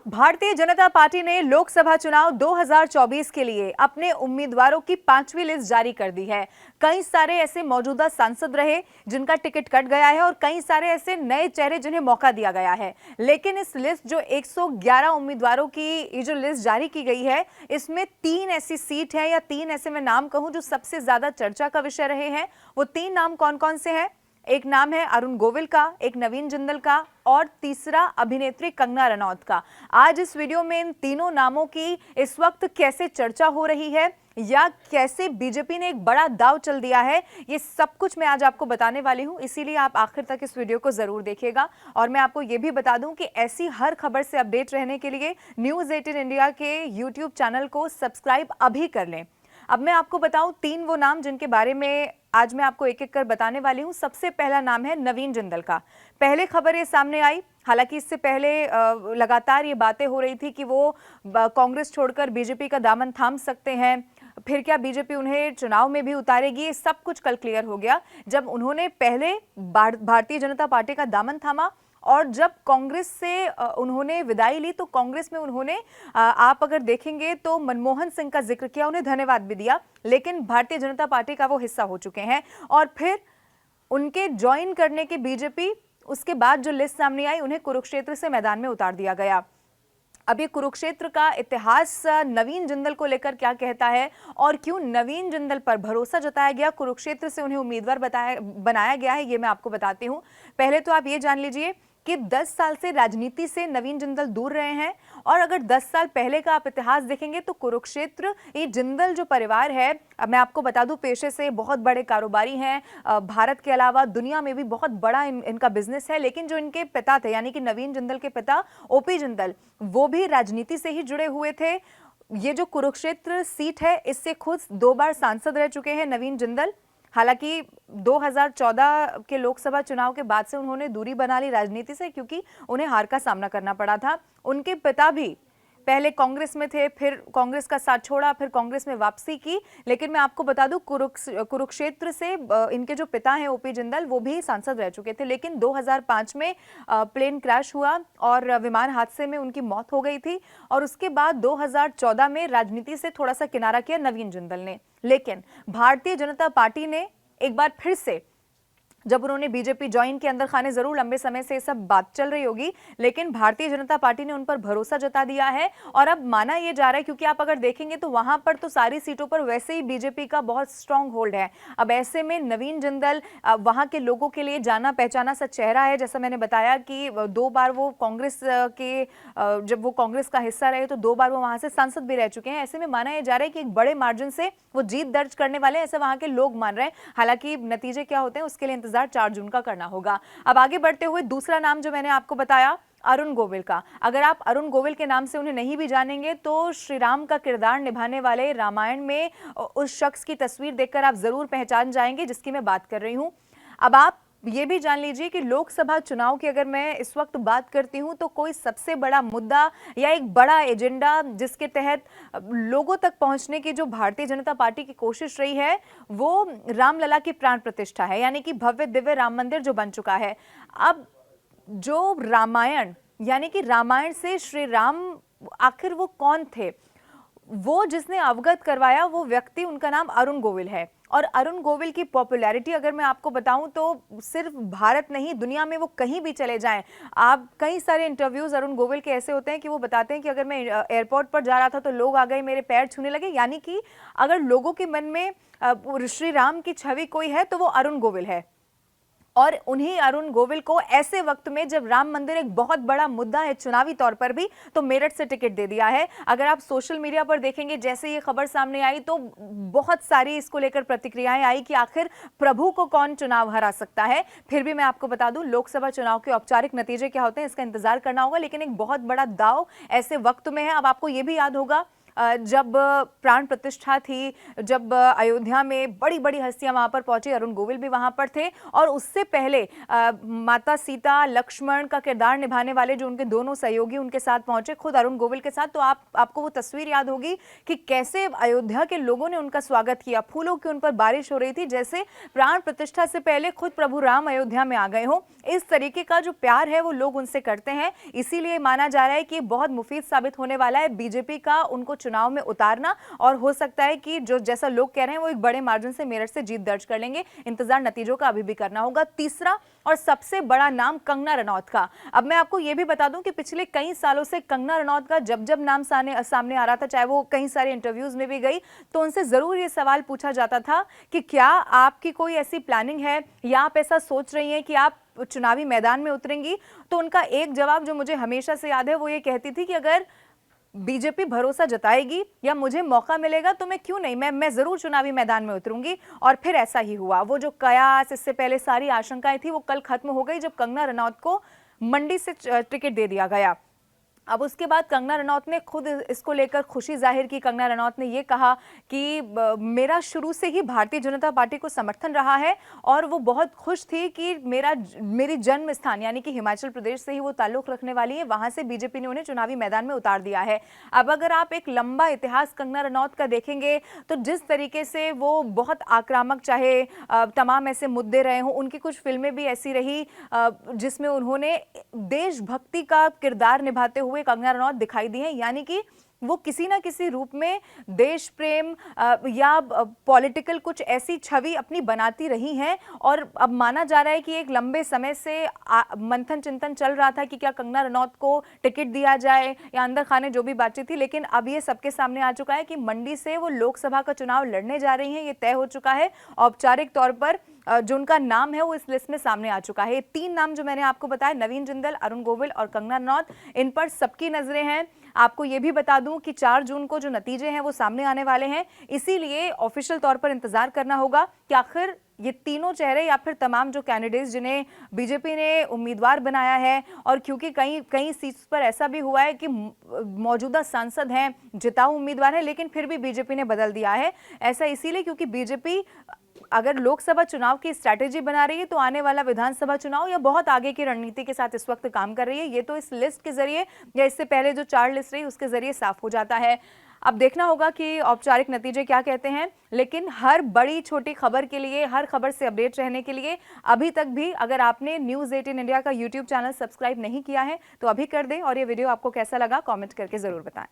Bharatiya Janata party ने लोकसभा चुनाव 2024 के लिए अपने उम्मीदवारों की 5वीं लिस्ट जारी कर दी है। कई सारे ऐसे मौजूदा सांसद रहे जिनका टिकट कट गया है और कई सारे ऐसे नए चेहरे जिन्हें मौका दिया गया है। लेकिन इस लिस्ट जो 111 उम्मीदवारों की ये जो लिस्ट जारी की गई है, इसमें 3 ऐसी सीट है या 3 ऐसे मैं नाम कहूं जो सबसे ज्यादा चर्चा का विषय रहे हैं। वो 3 नाम कौन कौन से हैं? एक नाम है अरुण गोविल का, एक नवीन जिंदल का और तीसरा अभिनेत्री कंगना रनौत का। आज इस वीडियो में इन तीनों नामों की इस वक्त कैसे चर्चा हो रही है या कैसे बीजेपी ने एक बड़ा दांव चल दिया है, ये सब कुछ मैं आज आपको बताने वाली हूं। इसीलिए आप आखिर तक इस वीडियो को जरूर देखिएगा। और मैं आपको ये भी बता दूं कि ऐसी हर खबर से अपडेट रहने के लिए न्यूज़ 18 इंडिया के यूट्यूब चैनल को सब्सक्राइब अभी कर लें। अब मैं आपको बताऊं 3 वो नाम जिनके बारे में आज मैं आपको एक एक कर बताने वाली हूं। सबसे पहला नाम है नवीन जिंदल का। पहले खबर ये सामने आई, हालांकि इससे पहले लगातार ये बातें हो रही थी कि वो कांग्रेस छोड़कर बीजेपी का दामन थाम सकते हैं। फिर क्या बीजेपी उन्हें चुनाव में भी उतारेगी? ये सब कुछ कल क्लियर हो गया जब उन्होंने पहले भारतीय जनता पार्टी का दामन थामा और जब कांग्रेस से उन्होंने विदाई ली तो कांग्रेस में उन्होंने आप अगर देखेंगे तो मनमोहन सिंह का जिक्र किया, उन्हें धन्यवाद भी दिया, लेकिन भारतीय जनता पार्टी का वो हिस्सा हो चुके हैं। और फिर उनके ज्वाइन करने के बीजेपी, उसके बाद जो लिस्ट सामने आई, उन्हें कुरुक्षेत्र से मैदान में उतार दिया गया। अब ये कुरुक्षेत्र का इतिहास नवीन जिंदल को लेकर क्या कहता है और क्यों नवीन जिंदल पर भरोसा जताया गया, कुरुक्षेत्र से उन्हें उम्मीदवार बनाया गया है, ये मैं आपको बताती हूँ। पहले तो आप ये जान लीजिए कि 10 साल से राजनीति से नवीन जिंदल दूर रहे हैं और अगर 10 साल पहले का आप इतिहास देखेंगे तो कुरुक्षेत्र, ये जिंदल जो परिवार है, अब मैं आपको बता दूं पेशे से बहुत बड़े कारोबारी हैं, भारत के अलावा दुनिया में भी बहुत बड़ा इनका बिजनेस है। लेकिन जो इनके पिता थे यानी कि नवीन जिंदल के पिता ओपी जिंदल, वो भी राजनीति से ही जुड़े हुए थे। ये जो कुरुक्षेत्र सीट है, इससे खुद 2 बार सांसद रह चुके हैं नवीन जिंदल। हालांकि 2014 के लोकसभा चुनाव के बाद से उन्होंने दूरी बना ली राजनीति से, क्योंकि उन्हें हार का सामना करना पड़ा था। उनके पिता भी पहले कांग्रेस में थे, फिर कांग्रेस का साथ छोड़ा, फिर कांग्रेस में वापसी की। लेकिन मैं आपको बता दूं कुरुक्षेत्र से इनके जो पिता हैं ओपी जिंदल, वो भी सांसद रह चुके थे। लेकिन 2005 में प्लेन क्रैश हुआ और विमान हादसे में उनकी मौत हो गई थी और उसके बाद 2014 में राजनीति से थोड़ा सा किनारा किया नवीन जिंदल ने। लेकिन भारतीय जनता पार्टी ने एक बार फिर से, जब उन्होंने बीजेपी ज्वाइन के अंदर खाने जरूर लंबे समय से सब बात चल रही होगी, लेकिन भारतीय जनता पार्टी ने उन पर भरोसा जता दिया है और अब माना यह जा रहा है, क्योंकि आप अगर देखेंगे तो वहां पर तो सारी सीटों पर वैसे ही बीजेपी का बहुत स्ट्रांग होल्ड है। अब ऐसे में नवीन जिंदल वहां के लोगों के लिए जाना पहचाना सा चेहरा है। जैसा मैंने बताया कि 2 बार वो कांग्रेस के, जब वो कांग्रेस का हिस्सा रहे तो 2 बार वो वहां से सांसद भी रह चुके हैं। ऐसे में माना यह जा रहा है कि एक बड़े मार्जिन से वो जीत दर्ज करने वाले हैं, ऐसा वहां के लोग मान रहे हैं। हालांकि नतीजे क्या होते हैं उसके लिए इंतजार 4 जून का करना होगा। अब आगे बढ़ते हुए दूसरा नाम जो मैंने आपको बताया, अरुण गोविल का। अगर आप अरुण गोविल के नाम से उन्हें नहीं भी जानेंगे तो श्री राम का किरदार निभाने वाले रामायण में उस शख्स की तस्वीर देखकर आप जरूर पहचान जाएंगे जिसकी मैं बात कर रही हूं। अब आप ये भी जान लीजिए कि लोकसभा चुनाव की अगर मैं इस वक्त बात करती हूं तो कोई सबसे बड़ा मुद्दा या एक बड़ा एजेंडा जिसके तहत लोगों तक पहुंचने की जो भारतीय जनता पार्टी की कोशिश रही है, वो रामलला की प्राण प्रतिष्ठा है, यानी कि भव्य दिव्य राम मंदिर जो बन चुका है। अब जो रामायण, यानी कि रामायण से श्री राम आखिर वो कौन थे, वो जिसने अवगत करवाया वो व्यक्ति, उनका नाम अरुण गोविल है। और अरुण गोविल की पॉपुलैरिटी अगर मैं आपको बताऊं तो सिर्फ भारत नहीं, दुनिया में वो कहीं भी चले जाएं, आप कई सारे इंटरव्यूज अरुण गोविल के ऐसे होते हैं कि वो बताते हैं कि अगर मैं एयरपोर्ट पर जा रहा था तो लोग आ गए, मेरे पैर छूने लगे। यानी कि अगर लोगों के मन में श्री राम की छवि कोई है तो वो अरुण गोविल है। और उन्हीं अरुण गोविल को ऐसे वक्त में जब राम मंदिर एक बहुत बड़ा मुद्दा है चुनावी तौर पर भी, तो मेरठ से टिकट दे दिया है। अगर आप सोशल मीडिया पर देखेंगे, जैसे ये खबर सामने आई तो बहुत सारी इसको लेकर प्रतिक्रियाएं आई कि आखिर प्रभु को कौन चुनाव हरा सकता है। फिर भी मैं आपको बता दूं लोकसभा चुनाव के औपचारिक नतीजे क्या होते हैं इसका इंतजार करना होगा, लेकिन एक बहुत बड़ा दाव ऐसे वक्त में है। अब आपको यह भी याद होगा जब प्राण प्रतिष्ठा थी, जब अयोध्या में बड़ी बड़ी हस्तियां वहां पर पहुंची, अरुण गोविल भी वहां पर थे, और उससे पहले माता सीता लक्ष्मण का किरदार निभाने वाले जो उनके दोनों सहयोगी उनके साथ पहुंचे, खुद अरुण गोविल के साथ। तो आपको वो तस्वीर याद होगी कि कैसे अयोध्या के लोगों ने उनका स्वागत किया, फूलों की उन पर बारिश हो रही थी, जैसे प्राण प्रतिष्ठा से पहले खुद प्रभु राम अयोध्या में आ गए हो। इस तरीके का जो प्यार है वो लोग उनसे करते हैं, इसीलिए माना जा रहा है कि बहुत मुफीद साबित होने वाला है बीजेपी का उनको चुनाव में उतारना, और हो सकता है कि जो जैसा लोग कह रहे हैं वो एक बड़े मार्जिन से मेरठ से जीत दर्ज कर लेंगे। इंतजार नतीजों का अभी भी करना होगा। तीसरा और सबसे बड़ा नाम कंगना रनौत का। अब मैं आपको यह भी बता दूं कि पिछले कई सालों से कंगना रनौत का जब जब नाम सामने आ रहा था, चाहे वो कई सारे इंटरव्यूज में भी गई, तो उनसे जरूर ये सवाल पूछा जाता था कि क्या आपकी कोई ऐसी प्लानिंग है या आप ऐसा सोच रही हैं कि आप चुनावी मैदान में उतरेंगी। तो उनका एक जवाब जो मुझे हमेशा से याद है वो ये कहती थी कि अगर बीजेपी भरोसा जताएगी या मुझे मौका मिलेगा तो मैं क्यों नहीं, मैं जरूर चुनावी मैदान में उतरूंगी। और फिर ऐसा ही हुआ। वो जो कयास, इससे पहले सारी आशंकाएं थी, वो कल खत्म हो गई जब कंगना रनौत को मंडी से टिकट दे दिया गया। अब उसके बाद कंगना रनौत ने खुद इसको लेकर खुशी जाहिर की। कंगना रनौत ने ये कहा कि मेरा शुरू से ही भारतीय जनता पार्टी को समर्थन रहा है और वो बहुत खुश थी कि मेरी जन्म स्थान यानी कि हिमाचल प्रदेश से ही वो ताल्लुक रखने वाली है, वहां से बीजेपी ने उन्हें चुनावी मैदान में उतार दिया है। अब अगर आप एक लंबा इतिहास कंगना रनौत का देखेंगे तो जिस तरीके से वो बहुत आक्रामक, चाहे तमाम ऐसे मुद्दे रहे हों, उनकी कुछ फिल्में भी ऐसी रही जिसमें उन्होंने देशभक्ति का किरदार निभाते हुए कंगना रनौत दिखाई दी है। यानी कि वो किसी ना किसी रूप में देश प्रेम या पॉलिटिकल कुछ ऐसी छवि अपनी बनाती रही हैं। और अब माना जा रहा है कि एक लंबे समय से मंथन चिंतन चल रहा था कि क्या कंगना रनौत को टिकट दिया जाए या अंदर खाने जो भी बातचीत थी, लेकिन अब ये सबके सामने आ चुका है कि मंडी से वो लोकसभा का चुनाव लड़ने जा रही हैं। ये तय हो चुका है। औपचारिक तौर पर जो उनका नाम है वो इस लिस्ट में सामने आ चुका है। ये तीन नाम जो मैंने आपको बताया, नवीन जिंदल, अरुण गोविल और कंगना रनौत, इन पर सबकी नजरें हैं। आपको ये भी बता दूं कि 4 जून को जो नतीजे हैं वो सामने आने वाले हैं, इसीलिए ऑफिशियल तौर पर इंतजार करना होगा कि आखिर ये तीनों चेहरे या फिर तमाम जो कैंडिडेट्स जिन्हें बीजेपी ने उम्मीदवार बनाया है, और क्योंकि कई सीट्स पर ऐसा भी हुआ है कि मौजूदा सांसद हैं, जिताऊ उम्मीदवार हैं, लेकिन फिर भी बीजेपी ने बदल दिया है। ऐसा इसीलिए क्योंकि बीजेपी अगर लोकसभा चुनाव की स्ट्रैटेजी बना रही है तो आने वाला विधानसभा चुनाव या बहुत आगे की रणनीति के साथ इस वक्त काम कर रही है। ये तो इस लिस्ट के जरिए या इससे पहले जो 4 लिस्ट रही उसके जरिए साफ हो जाता है। अब देखना होगा कि औपचारिक नतीजे क्या कहते हैं, लेकिन हर बड़ी छोटी खबर के लिए, हर खबर से अपडेट रहने के लिए अभी तक भी अगर आपने न्यूज़ 18 इंडिया का यूट्यूब चैनल सब्सक्राइब नहीं किया है तो अभी कर दें। और ये वीडियो आपको कैसा लगा कमेंट करके जरूर बताएं।